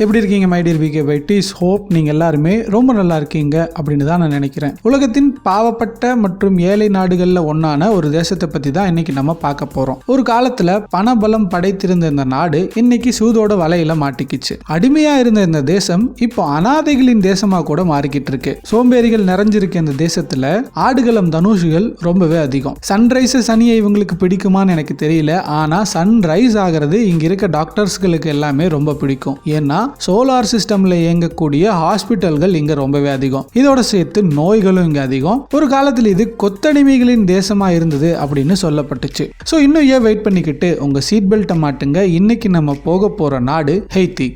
எப்படி இருக்கீங்க my dear Bkbytes? Hope நீங்க எல்லாருமே ரொம்ப நல்லா இருக்கீங்க அப்படின்னு தான் நான் நினைக்கிறேன். உலகத்தின் பாவப்பட்ட மற்றும் ஏழை நாடுகள்ல ஒன்னான ஒரு தேசத்தை பத்தி தான் இன்னைக்கு நம்ம பார்க்க போறோம். ஒரு காலத்துல பணபலம் படைத்திருந்த இந்த நாடு இன்னைக்கு சூதோட வலையில மாட்டிக்கிச்சு. அடிமையா இருந்த இந்த தேசம் இப்போ அனாதைகளின் தேசமா கூட மாறிக்கிட்டு இருக்கு. சோம்பேறிகள் நிறைஞ்சிருக்க இந்த தேசத்துல ஆடுகளம் தனுஷுகள் ரொம்பவே அதிகம். சன்ரைஸ் சனியை இவங்களுக்கு பிடிக்குமான்னு எனக்கு தெரியல. ஆனா சன்ரைஸ் ஆகிறது இங்க இருக்க டாக்டர்ஸ்களுக்கு எல்லாமே ரொம்ப பிடிக்கும். ஏன்னா சோலார் சிஸ்டம்ல இயங்கக்கூடிய ஹாஸ்பிட்டல்கள் இங்க ரொம்பவே அதிகம். இதோட சேர்த்து நோய்களும் இங்க அதிகம். ஒரு காலத்தில் இது கொத்தடிமைகளின் தேசமா இருந்தது அப்படின்னு சொல்லப்பட்டுச்சு. சோ இன்னும் ஏன் வெயிட் பண்ணிக்கிட்டு உங்க சீட் பெல்ட்டை மாட்டுங்க. இன்னைக்கு நம்ம போக போற நாடு ஹெய்தி.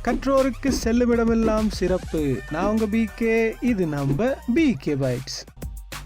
கற்றோருக்கு செல்லுமிடமெல்லாம் சிறப்பு. நான் உங்க பிகே, இது நம்ம Bkbytes.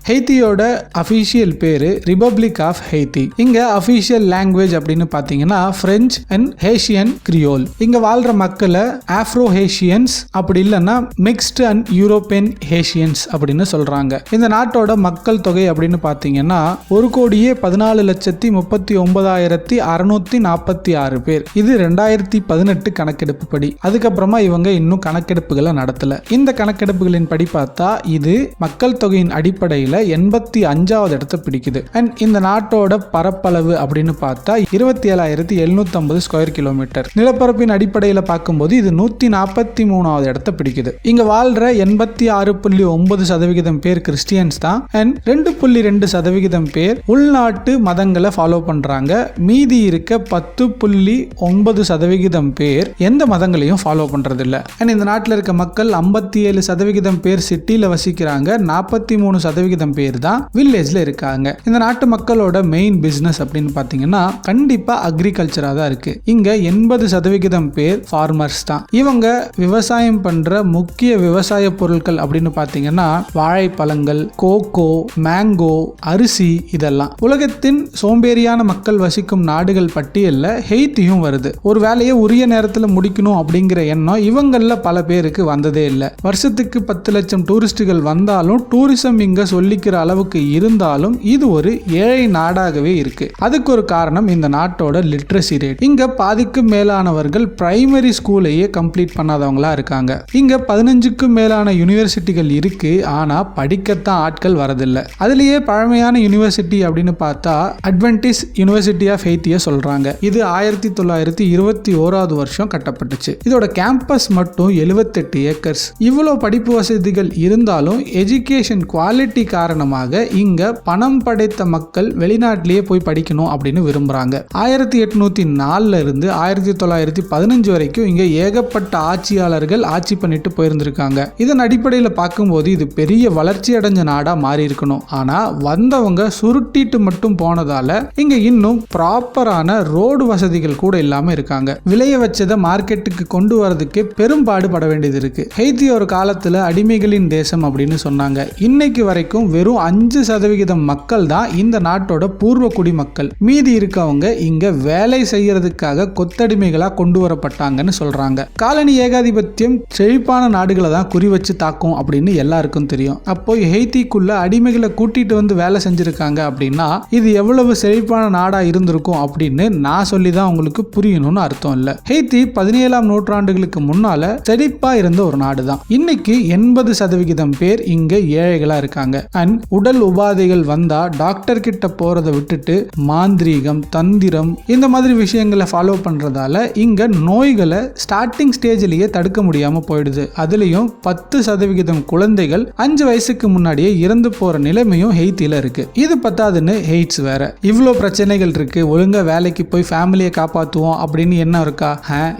ஹெய்தியோட அஃபிஷியல் பேரு ரிபப்ளிக் ஆஃப் ஹெய்தி. இங்க அஃபிஷியல் லாங்குவேஜ் அப்படின்னு பாத்தீங்கன்னா பிரெஞ்சு அண்ட் ஹேஷியன் கிரியோல். இங்க வாழ்ற மக்களை ஆப்ரோ ஹேஷியன்ஸ் அப்படி இல்லைன்னா மிக்ஸ்டு அண்ட் யூரோப்பியன் ஹேஷியன்ஸ் அப்படின்னு சொல்றாங்க. இந்த நாட்டோட மக்கள் தொகை அப்படின்னு பாத்தீங்கன்னா 1,14,39,646 பேர். இது 2018 கணக்கெடுப்பு படி. அதுக்கப்புறமா இவங்க இன்னும் கணக்கெடுப்புகளை நடத்தல. இந்த கணக்கெடுப்புகளின் படி பார்த்தா இது மக்கள் தொகையின் அடிப்படையில் 85வது இடத்தை பிடிக்குது. அண்ட் இந்த நாட்டோட பரப்பளவு அப்படின்னு பார்த்தா 27,750 ஸ்கொயர் கிலோமீட்டர். நிலப்பரப்பின் அடிப்படையில் பார்க்கும்போது இது 143வது இடத்தை பிடிக்குது. இங்க வாழ்ற 86.9% பேர் கிறிஸ்டியன்ஸ் தான். அண்ட் 2.2% பேர் உள்நாட்டு மதங்களை ஃபாலோ பண்றாங்க. மீதி இருக்க 10.9% பேர் எந்த மதங்களையும் ஃபாலோ பண்றது இல்ல. அண்ட் இந்த நாட்டில் இருக்க மக்கள் 57% பேர் சிட்டியில வசிக்கிறாங்க. 43% பேர் தான் வில்லேஜ்ல இருக்காங்க. இந்த நாட்டு மக்களோட மெயின் பிசினஸ் அப்படின்னு பாத்தீங்கன்னா கண்டிப்பா அக்ரிகல்ச்சரா தான் இருக்கு. இங்க 80% பேர் ஃபார்மர்ஸ் தான். இவங்க விவசாயம் பண்ற முக்கிய விவசாய பொருட்கள் அப்படின்னு பாத்தீங்கன்னா வாழைப்பழங்கள், கோகோ, மேங்கோ, அரிசி இதெல்லாம். உலகத்தின் சோம்பேறியான மக்கள் வசிக்கும் நாடுகள் பட்டியல்ல ஹெய்தியும் வருது. ஒரு வேலையை உரிய நேரத்தில் முடிக்கணும் அப்படிங்கிற எண்ணம் இவங்கள பல பேருக்கு வந்ததே இல்லை. வருஷத்துக்கு 10 லட்சம் டூரிஸ்டுகள் வந்தாலும் டூரிசம் இங்க சொல்லிக்கிற அளவுக்கு இருந்தாலும் இது ஒரு ஏழை நாடாகவே இருக்கு. அதுக்கு ஒரு காரணம் இந்த நாட்டோட லிட்ரசி ரேட். இங்க பாதிக்கும் மேலானவர்கள் பிரைமரி ஸ்கூலையே கம்ப்ளீட் பண்ணாதவங்களா இருக்காங்க. இங்க 15க்கும் மேலான யூனிவர்சிட்டிகள் இருக்கு. ஆனா படிக்கத்தான் ஆட்கள் வரதில்லை. அதுலயே பழமையான யூனிவர்சிட்டி அப்படின்னு பார்த்தா அட்வென்டிஸ் யூனிவர்சிட்டி ஆஃப் ஹெய்தியை சொல்றாங்க. இது 1921வது வருஷம் கட்டப்பட்டுச்சு. இதோட கேம்பஸ் மட்டும் 78 ஏக்கர்ஸ். இவ்வளவு படிப்பு வசதிகள் இருந்தாலும் எஜுகேஷன் குவாலிட்டி காரணமாக இங்க பணம் படைத்த மக்கள் வெளிநாட்டிலேயே போய் படிக்கணும் அப்படின்னு விரும்புறாங்க. 1804 இருந்து 1915 வரைக்கும் இங்க ஏகப்பட்ட ஆட்சியாளர்கள் ஆட்சி பண்ணிட்டு போயிருந்திருக்காங்க. இதன் அடிப்படையில் பார்க்கும்போது இது பெரிய வளர்ச்சி அடைஞ்ச நாடா மாறி இருக்கணும். ஆனா வந்தவங்க சுருட்டிட்டு மட்டும் போனதால இங்க இன்னும் ப்ராப்பரான ரோடு வசதிகள் கூட இல்லாம இருக்காங்க. விளைய வச்சதை மார்க்கெட்டுக்கு கொண்டு வரதுக்கு பெரும்பாடு பட வேண்டியது இருக்கு. ஹெய்தி ஒரு காலத்துல அடிமைகளின் தேசம் அப்படின்னு சொன்னாங்க. இன்னைக்கு வரைக்கும் வெறும் 5% மக்கள் தான் இந்த நாட்டோட பூர்வ குடிமக்கள். மீதி இருக்கவங்க இங்க வேலை செய்யறதுக்காக கொத்தடிமைகளா கொண்டு வரப்பட்டாங்கன்னு சொல்றாங்க. காலனி ஏகாதிபத்தியம் செழிப்பான நாடுகளை தான் குறி வச்சு தாக்கும் அப்படின்னு எல்லாருக்கும் தெரியும். அப்போ ஹெய்திக்குள்ள அடிமைகளை கூட்டிட்டு வந்து வேலை செஞ்சிருக்காங்க அப்படின்னா இது எவ்வளவு செழிப்பான நாடா இருந்திருக்கும் அப்படின்னு நான் சொல்லி தான் உங்களுக்கு புரியணும்னு அர்த்தம் இல்ல. ஹெய்தி 17ஆம் நூற்றாண்டுகளுக்கு முன்னால செழிப்பா இருந்த ஒரு நாடு தான். இன்னைக்கு 80% பேர் இங்க ஏழைகளா இருக்காங்க. அண்ட் உடல் உபாதைகள் வந்தா டாக்டர் கிட்ட போறதை விட்டுட்டு மாந்திரீகம், தந்திரம் இந்த மாதிரி விஷயங்களை ஃபாலோ பண்றதால இங்க நோய்களை ஸ்டார்டிங் ஸ்டேஜ்லயே தடுக்க முடியாம போயிடுது. அதுலயும் 10% குழந்தைகள் 5 வயசுக்கு முன்னாடியே இறந்து போற நிலைமையும் ஹெய்தில இருக்கு. இது பத்தாதுன்னு எய்ட்ஸ் வேற. இவ்வளோ பிரச்சனைகள் இருக்கு. ஒழுங்கா வேலைக்கு போய் ஃபேமிலியை காப்பாத்துவோம் அப்படின்னு என்ன இருக்கா?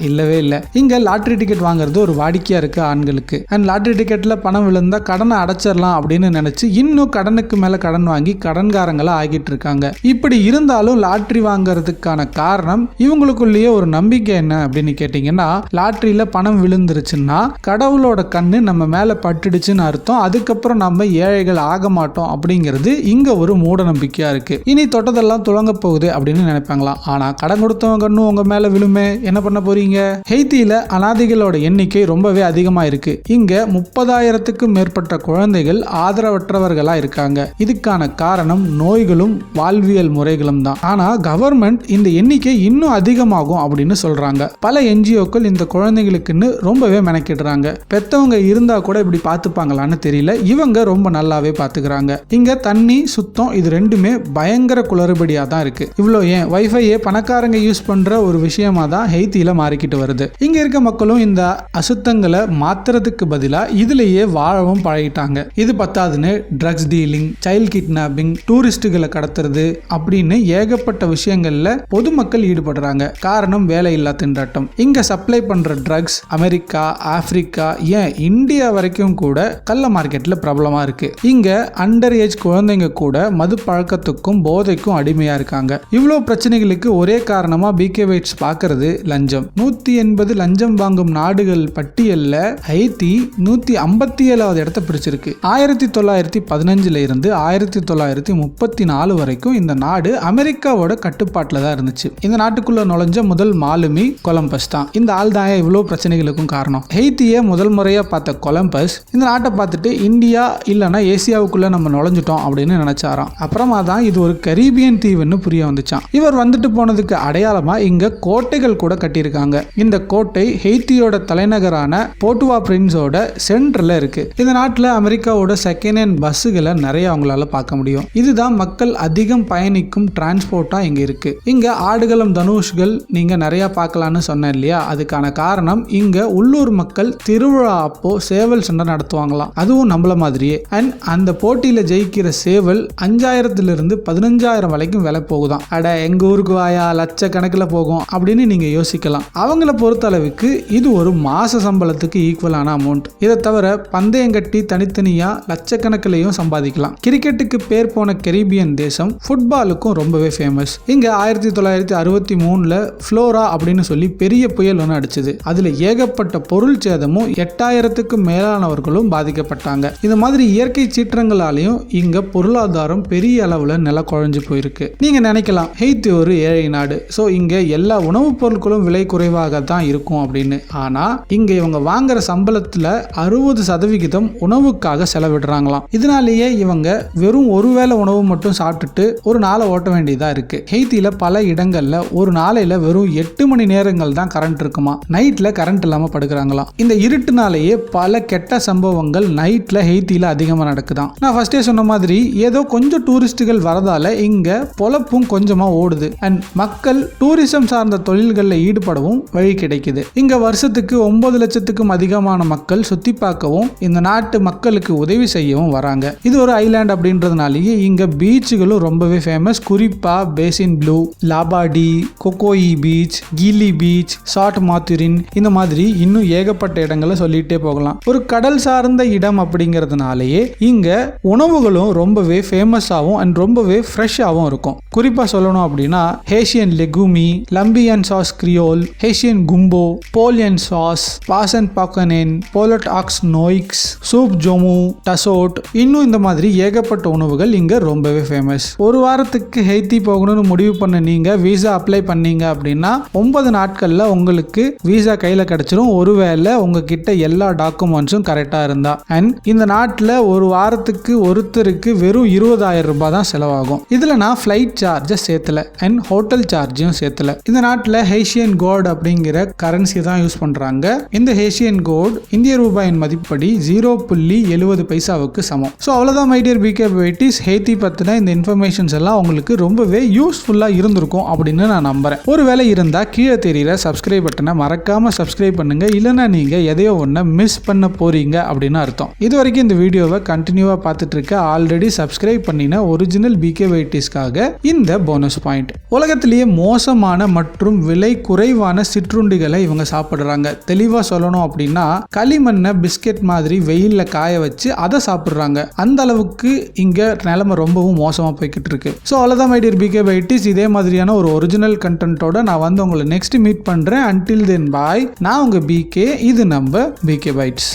இல்லவே இல்லை. இங்க லாட்டரி டிக்கெட் வாங்குறது ஒரு வாடிக்கையா இருக்கு ஆண்களுக்கு. அண்ட் லாட்டரி டிக்கெட்ல பணம் விழுந்தா கடனை அடைச்சிடலாம் அப்படின்னு நினைச்சு இன்னும் கடனுக்கு மேல கடன் வாங்கி கடன்காரங்களா ஆகிட்டு இருக்காங்க. இப்படி இருந்தாலும் லாட்டரி வாங்குறதுக்கான காரணம் இவங்களுக்குள்ளேயே ஒரு நம்பிக்கை என்ன அப்படின்னு கேட்டீங்கன்னா லாட்டரியில பணம் விழுந்துருச்சுன்னா கடவுளோட கண்ணு நம்ம மேல பட்டுடுச்சுன்னு அர்த்தம். அதுக்கப்புறம் நம்ம ஏழைகள் ஆக மாட்டோம் அப்படிங்கிறது இங்க ஒரு மூட நம்பிக்கையா இருக்கு. இனி தொட்டதெல்லாம் துளங்க போகுது அப்படின்னு நினைப்பாங்களாம். ஆனா கடன் கொடுத்தவங்க கண்ணும் உங்க மேல விழுமே, என்ன பண்ண போறீங்க? ஹெய்தியில அனாதைகளோட எண்ணிக்கை ரொம்பவே அதிகமா இருக்கு. இங்க 30,000க்கும் மேற்பட்ட குழந்தைகள் ஆதரவற்றவர்கள் பணக்காரர்களா இருக்காங்க. இதுக்கான காரணம் நோய்களும் வாழ்வியல் முறைகளும் தான். ஆனா கவர்மெண்ட் இந்த எண்ணிக்கை இன்னும் அதிகமாகும் அப்படின்னு சொல்றாங்க. பல என்ஜிஓக்கள் இந்த குழந்தைகளுக்குன்னு ரொம்பவே மெனக்கிடுறாங்க. பெத்தவங்க இருந்தா கூட இப்படி பார்த்துப்பாங்களான்னு தெரியல. இவங்க ரொம்ப நல்லாவே பார்த்துக்கிறாங்க. இங்க தண்ணி சுத்தம் இது ரெண்டுமே பயங்கர குளறுபடியா தான் இருக்கு. இவ்வளோ ஏன் வைஃபையே பணக்காரங்க யூஸ் பண்ற ஒரு விஷயமா தான் ஹெய்த்தியில மாறிக்கிட்டு வருது. இங்க இருக்க மக்களும் இந்த அசுத்தங்களை மாத்துறதுக்கு பதிலா இதுலயே வாழவும் பழகிட்டாங்க. இது பத்தாதுன்னு ட்ரக்ஸ் டீலிங், சைல்ட் கிட்னாப்பிங், டூரிஸ்டுகளை கடத்துறது அப்படின்னு ஏகப்பட்ட விஷயங்கள்ல பொதுமக்கள் ஈடுபடுறாங்க. காரணம் வேலையில்லா திண்டாட்டம். இங்க சப்ளை பண்ற ட்ரக்ஸ் அமெரிக்கா, ஆப்பிரிக்கா, ஏன் இந்தியா வரைக்கும் கூட கள்ள மார்க்கெட்ல பிரபலமா இருக்கு. இங்க அண்டர் ஏஜ் குழந்தைங்க கூட மது பழக்கத்துக்கும் போதைக்கும் அடிமையா இருக்காங்க. இவ்வளவு பிரச்சனைகளுக்கு ஒரே காரணமா பிகேபைட்ஸ் பார்க்கிறது லஞ்சம். 180 லஞ்சம் வாங்கும் நாடுகள் பட்டியல்ல ஹைட்டி 157வது இடத்தை பிடிச்சிருக்கு. 1915 இருந்து 1934 வரைக்கும் இந்த நாடு அமெரிக்காவோட கட்டுப்பாட்டில் தான் இருந்துச்சு. இந்த நாட்டுக்குள்ள நுழைஞ்ச முதல் மாலுமி கொலம்பஸ் தான். இந்த ஆள் தான் இவ்வளவு பிரச்சனைகளுக்கும் காரணம். ஹெய்த்தியை முதல் முறையா பார்த்த கொலம்பஸ் இந்த நாட்டை பார்த்துட்டு இந்தியா இல்லைன்னா ஏசியாவுக்குள்ள நம்ம நுழைஞ்சிட்டோம் அப்படின்னு நினைச்சாராம். அப்புறமா தான் இது ஒரு கரீபியன் தீவுன்னு புரிய வந்துச்சான். இவர் வந்துட்டு போனதுக்கு அடையாளமா இங்க கோட்டைகள் கூட கட்டியிருக்காங்க. இந்த கோட்டை ஹெய்த்தியோட தலைநகரான போர்ட்டுவா பிரின்ஸோட சென்டர்ல இருக்கு. இந்த நாட்டில் அமெரிக்காவோட செகண்ட் ஹேண்ட் பஸ்ஸுகளை நிறைய அவங்களால பார்க்க முடியும். இதுதான் மக்கள் அதிகம் பயணிக்கும் டிரான்ஸ்போர்ட்டா இங்க இருக்கு. இங்க ஆடுகளம் தனுஷ்கள் நீங்க நிறைய பார்க்கலாம்னு சொன்னேன் இல்லையா, அதுக்கான காரணம் இங்க உள்ளூர் மக்கள் திருவிழா அப்போ சேவல் சண்டை நடத்துவாங்களாம். அதுவும் நம்மள மாதிரியே. அண்ட் அந்த போட்டியில ஜெயிக்கிற சேவல் 5000 இருந்து 15000 வரைக்கும் விலை போகுதான். அட எங்க ஊருக்கு வாயா லட்சக்கணக்கில் போகும் அப்படின்னு நீங்க யோசிக்கலாம். அவங்கள பொறுத்த அளவுக்கு இது ஒரு மாச சம்பளத்துக்கு ஈக்குவலான அமௌண்ட். இதை தவிர பந்தயம் கட்டி தனித்தனியா லட்சக்கணக்கிலையும் சம்பாதிக்கலாம். கிரிக்கெட்டுக்கு பேர் போன கரீபியன் தேசம் ஃபுட்பாலுக்கும் ரொம்பவே ஃபேமஸ். இங்க 1963 ஃப்ளோரா அப்படின்னு சொல்லி பெரிய புயல் ஒன்று அடிச்சது. அதுல ஏகப்பட்ட பொருள் சேதமும் 8000க்கும் மேலானவர்களும் பாதிக்கப்பட்டாங்க. இந்த மாதிரி இயற்கை சீற்றங்களாலையும் இங்க பொருளாதாரம் பெரிய அளவுல நில குழஞ்சு போயிருக்கு. நீங்க நினைக்கலாம் ஹெய்த்தி ஒரு ஏழை நாடு, சோ இங்க எல்லா உணவுப் பொருட்களும் விலை குறைவாக தான் இருக்கும் அப்படின்னு. ஆனா இங்க இவங்க வாங்குற சம்பளத்துல 60% உணவுக்காக செலவிடுறாங்களாம். இதனாலேயே இவங்க வெறும் ஒருவேளை உணவு மட்டும் சாப்பிட்டுட்டு ஒரு நாளை ஓட்ட வேண்டியதா இருக்கு. ஹெய்த்தியில பல இடங்கள்ல ஒரு நாளையில வெறும் 8 மணி நேரங்கள் தான் கரண்ட் இருக்குமா. நைட்ல கரண்ட் இல்லாம படுக்கிறாங்களாம். இந்த இருட்டுனாலேயே பல கெட்ட சம்பவங்கள் நைட்ல ஹெய்த்தியில அதிகமா நடக்குதான். நான் ஃபர்ஸ்டே சொன்ன மாதிரி ஏதோ கொஞ்சம் டூரிஸ்டுகள் வரதால இங்க பொழப்பும் கொஞ்சமா ஓடுது. அண்ட் மக்கள் டூரிசம் சார்ந்த தொழில்களில் ஈடுபடவும் வழி கிடைக்குது. இங்க வருஷத்துக்கு 9 லட்சத்துக்கும் அதிகமான மக்கள் சுத்தி பார்க்கவும் இந்த நாட்டு மக்களுக்கு உதவி செய்யவும் வராங்க. இது ஒரு ஐலாண்ட் அப்படின்றதுனாலேயே இங்க பீச்சுகளும் ரொம்பவே ஃபேமஸ். குறிப்பா Basin Bleu, Labadee, Kokoye beach, Kelly beach, Saut Mathurine, இந்த மாதிரி இன்னும் ஏகப்பட்ட இடங்களை சொல்லிட்டே போகலாம். ஒரு கடல் சார்ந்த இடம் அப்படிங்கிறதுனாலேயே இங்க உணவுகளும் ரொம்பவே ஃபேமஸாகவும் அண்ட் ரொம்பவே ஃப்ரெஷ்ஷாகவும் இருக்கும். குறிப்பா சொல்லணும் அப்படின்னா ஹேஷியன் லெகுமி, லம்பியன் சாஸ் கிரியோல், ஹேஷியன் கும்போ, போலியன் சாஸ், பாசன் பாக்கனேன், poulet aux noix, soup joumou, tassot, இன்னும் இந்த மாதிரி ஏகப்பட்ட உணவுகள் இங்க ரொம்பவே ஃபேமஸ். ஒரு வாரத்துக்கு ஹெய்த்தி போகணும்னு முடிவு பண்ண நீங்க வீசா அப்ளை பண்ணீங்க அப்படின்னா 9 நாட்கள்ல உங்களுக்கு வீசா கையில கிடைச்சிரும். ஒருவேளை உங்ககிட்ட எல்லா டாக்குமெண்ட்ஸும் கரெக்டா இருந்தா. அண்ட் இந்த நாட்டில் ஒரு வாரத்துக்கு ஒருத்தருக்கு வெறும் 20,000 ரூபாய் தான் செலவாகும். இதுல நான் ஃபிளைட் சார்ஜஸ் சேர்த்தல அண்ட் ஹோட்டல் சார்ஜையும் சேர்த்தல. இந்த நாட்டில் ஹேஷியன் கோட் அப்படிங்கிற கரன்சி தான் யூஸ் பண்றாங்க. இந்த ஹேஷியன் கோட் இந்திய ரூபாயின் மதிப்படி 0.70 பைசாவுக்கு சமம். ஸோ அவ்வளோதான் மை டியர் பிகேபைட்டிஸ். ஹெய்த்தி பத்தின இந்த இன்ஃபர்மேஷன்ஸ் எல்லாம் உங்களுக்கு ரொம்பவே யூஸ்ஃபுல்லா இருந்திருக்கும் அப்படின்னு நான் நம்புறேன். ஒருவேளை இருந்தா கீழே தெரியுற சப்ஸ்கிரைப் பட்டனை மறக்காம சப்ஸ்கிரைப் பண்ணுங்க. இல்லைன்னா நீங்க எதையோ ஒன்று மிஸ் பண்ண போறீங்க அப்படின்னு அர்த்தம். இது வரைக்கும் இந்த வீடியோவை கண்டினியூவா பார்த்துட்டு இருக்க ஆல்ரெடி சப்ஸ்கிரைப் பண்ணின ஒரிஜினல் பிகேபைட்டிஸ்க்காக இந்த போனஸ் பாயிண்ட். உலகத்திலேயே மோசமான மற்றும் விலை குறைவான சிற்றுண்டிகளை இவங்க சாப்பிடுறாங்க. தெளிவா சொல்லணும் அப்படின்னா களிமண்ணை பிஸ்கெட் மாதிரி வெயில்ல காய வச்சு அதை சாப்பிடுறாங்க. அந்த அளவுக்கு இங்க நிலைமை ரொம்பவும் மோசமா போய்கிட்டு இருக்கு. ஸோ அவ்வளோதான் மை டியர் பிகேபைட்டிஸ். இதே மாதிரியான ஒரு ஒரிஜினல் கண்டென்ட்டோட நான் வந்து உங்களை நெக்ஸ்ட் மீட் பண்றேன். அன்டில் தென் பாய். நான் உங்க பிகே. இது நம்ம பிகேபைட்ஸ்.